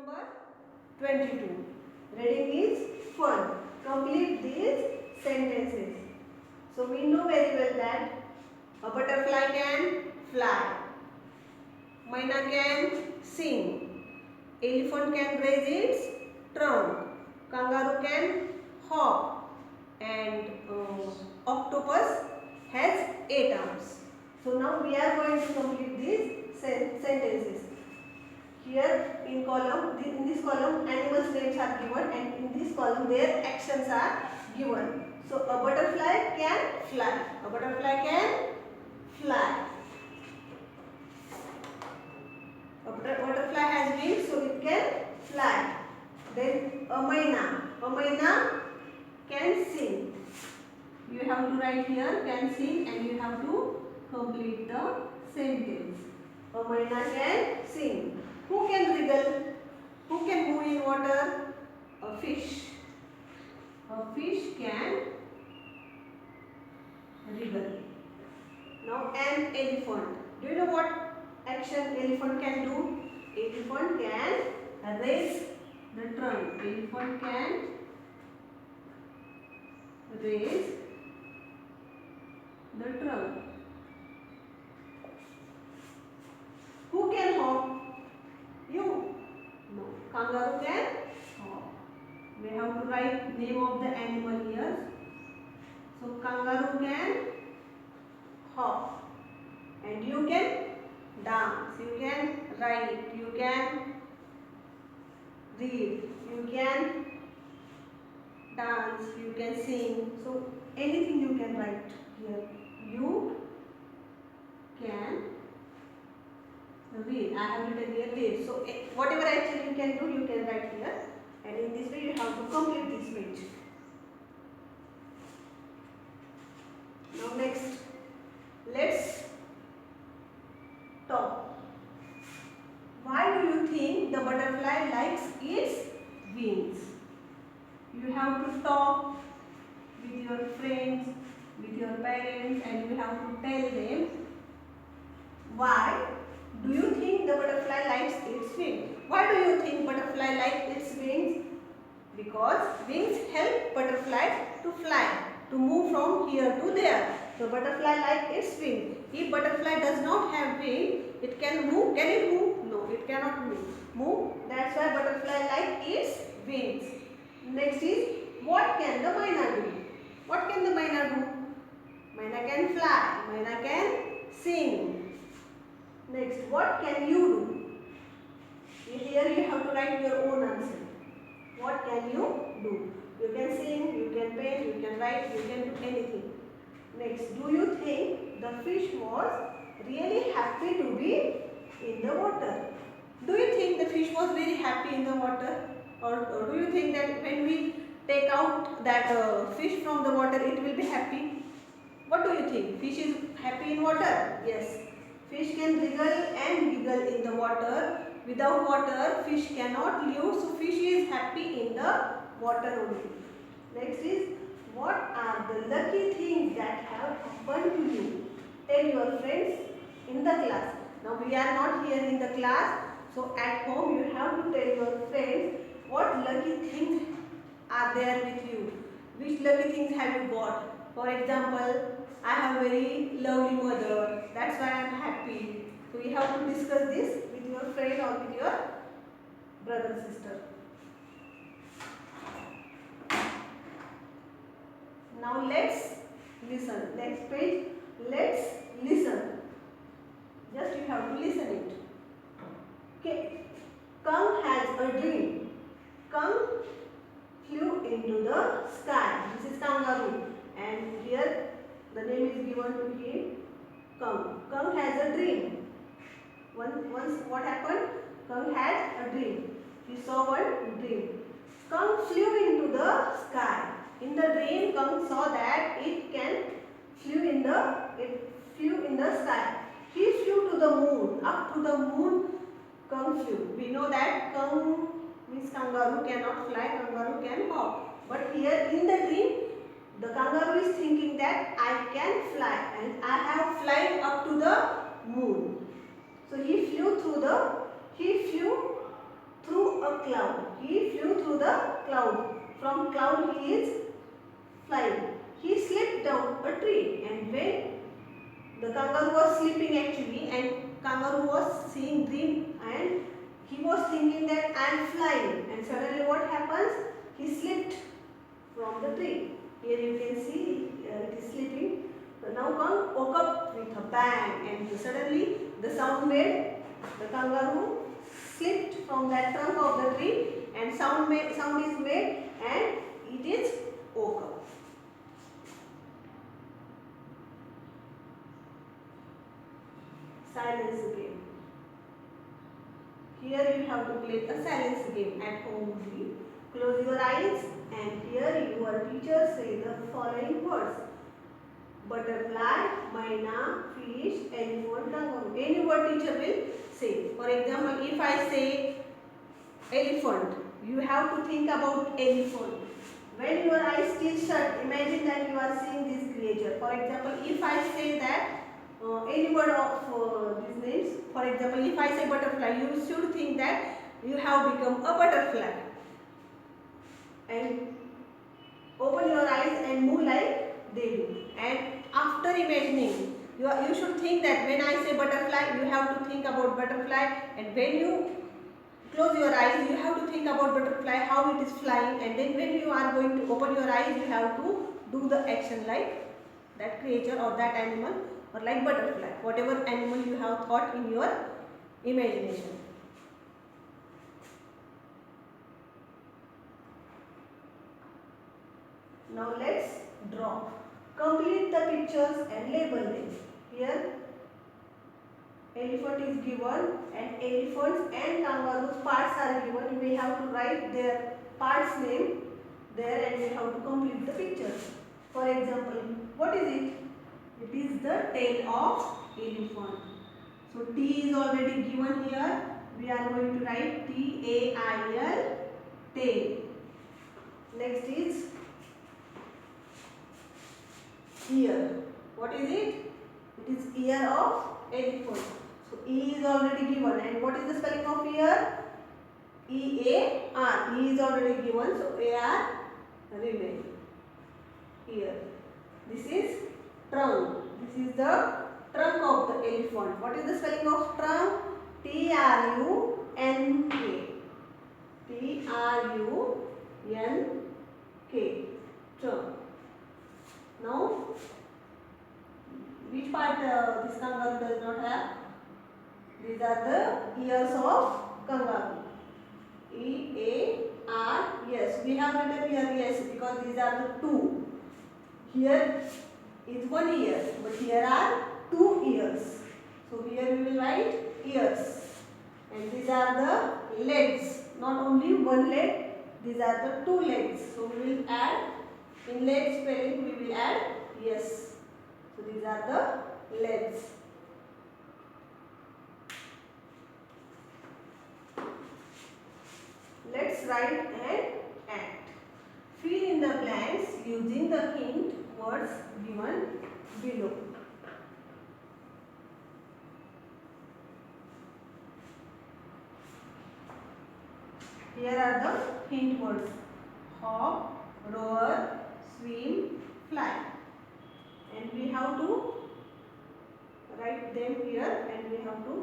number 22. Reading is fun. Complete these sentences. So we know very well that a butterfly can fly, Maina can sing, elephant can raise its trunk, kangaroo can hop, and octopus has 8 arms. So now we are going to complete these sentences. Here in this column animals names are given, and in this column their actions are given. So a butterfly can fly. A butterfly can fly. A butterfly has wings, so it can fly. Then a maina can sing. You have to write here can sing, and you have to complete the sentence. A maina can sing. Who can wriggle? Who can move in water? A fish. A fish can wriggle. Now an elephant. Do you know what action elephant can do? Elephant can raise the trunk. Elephant can raise the trunk. Who can hop? You? No. Kangaroo can hop. We have to write name of the animal here. So kangaroo can hop, and you can dance, you can write, you can read, you can dance, you can sing. So anything you can write here. You can read. I have written here read. So whatever action you can do, you can write here, and in this way you have to complete this page. Now next, let's talk. Why do you think the butterfly likes its wings? You have to talk with your friends, with your parents, and you have to tell them why do you think the butterfly likes its wings. Why do you think butterfly likes its wings? Because wings help butterfly to fly, to move from here to there. So butterfly likes its wings. If butterfly does not have wings, it can move. Can it move? No, it cannot move. That's why butterfly likes its wings. Next is, what can the maina do? What can the maina do? Maina can fly. Maina can sing. Next, what can you do? Here you have to write your own answer. What can you do? You can sing, you can paint, you can write, you can do anything. Next, do you think the fish was really happy to be in the water? Do you think the fish was very happy in the water? Or do you think that when we take out that fish from the water, it will be happy? What do you think? Fish is happy in water? Yes. Fish can wriggle and giggle in the water. Without water, fish cannot live. So fish is happy in the water only. Next is, what are the lucky things that have happened to you? Tell your friends in the class. Now we are not here in the class. So at home you have to tell your friends what lucky things are there with you. Which lucky things have you got? For example, I have a very lovely mother. That's why I am happy. So you have to discuss this with your friend or with your brother and sister. Now let's listen. Next page. Let's listen. Just you have to listen it. Okay. Kung has a dream. Kung flew into the sky. This is kangaroo, and here the name is given to him, Kung. Kung has a dream. Once what happened? Kung had a dream. He saw one dream. Kung flew into the sky. In the dream, Kung saw that it flew in the sky. He flew to the moon. Up to the moon, Kung flew. We know that Kung means kangaroo cannot fly, kangaroo can hop. But here in the dream, the kangaroo is thinking that I can fly and I have flied up to the moon. So he flew through a from cloud he is flying. He slipped down a tree, and when the kangaroo was sleeping actually, and kangaroo was seeing dream, and he was thinking that I am flying, and suddenly what happens? He slipped from the tree. Here you can see it is sleeping. So now Kang woke up with a bang, and suddenly the sound made the kangaroo slipped from that trunk of the tree, and sound is made, and it is woke up. Silence game. Here you have to play a silence game at home only. Close your eyes, and here your teacher say the following words: butterfly, myna, fish, elephant, kangaroo. Any word teacher will say. For example, if I say elephant, you have to think about elephant. When your eyes still shut, imagine that you are seeing this creature. For example, if I say that any word of these names, for example, if I say butterfly, you should think that you have become a butterfly. And open your eyes and move like they do. And after imagining, you should think that when I say butterfly, you have to think about butterfly, and when you close your eyes, you have to think about butterfly, how it is flying, and then when you are going to open your eyes, you have to do the action like that creature or that animal, or like butterfly, whatever animal you have thought in your imagination. Now let's draw. Complete the pictures and label them. Here elephant is given, and elephants and kangaroos parts are given. We have to write their parts name there, and we have to complete the picture. For example, what is it? It is the tail of elephant. So T is already given here. We are going to write T-A-I-L, tail. Next is ear. What is it? It is ear of elephant. So E is already given, and what is the spelling of ear? E-A-R. E is already given, so A-R remain. Ear. This is trunk. This is the trunk of the elephant. What is the spelling of trunk? T-R-U-N-K. T-R-U-N-K. Trunk. Now, which part this kangaroo does not have? These are the ears of kangaroo. E-A-R, yes, we have written here yes because these are the two. Here is one ear, but here are two ears. So here we will write ears. And these are the legs, not only one leg, these are the two legs. So we will add, in leg spelling we will add yes. So these are the legs. Let's write and act. Fill in the blanks using the hint words given below. Here are the hint words: hop, roar, swim, fly. And we have to write them here, and we have to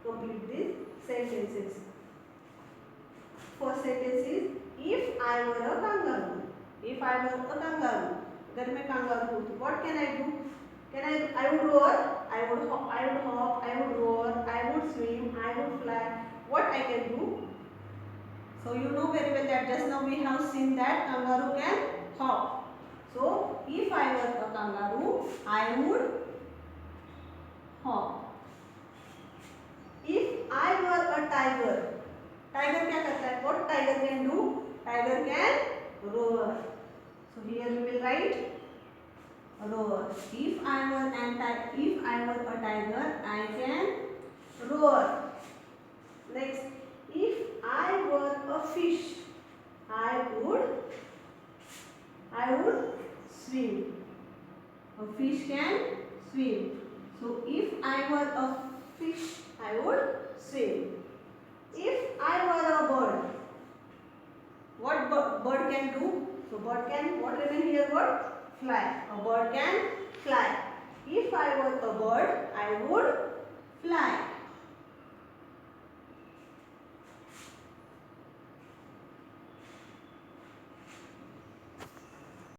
complete these sentences. First sentence is, if I were a kangaroo. If I were a kangaroo, अगर मैं kangaroo हूँ, what can I do? I would roar, I would hop, I would roar, I would swim, I would fly. What I can do? So you know very well that just now we have seen that kangaroo can hop. So if I were a kangaroo, I would hop. If I were a tiger, tiger क्या करता है? What tiger can do? Tiger can roar. So here we will write roar. If I were a tiger, I can roar. Next, if I were a fish, I would swim. A fish can swim. So if I were a fish, I would swim. If I were a bird, what bird can do? So bird can, what remain here word? Fly. A bird can fly. If I were a bird,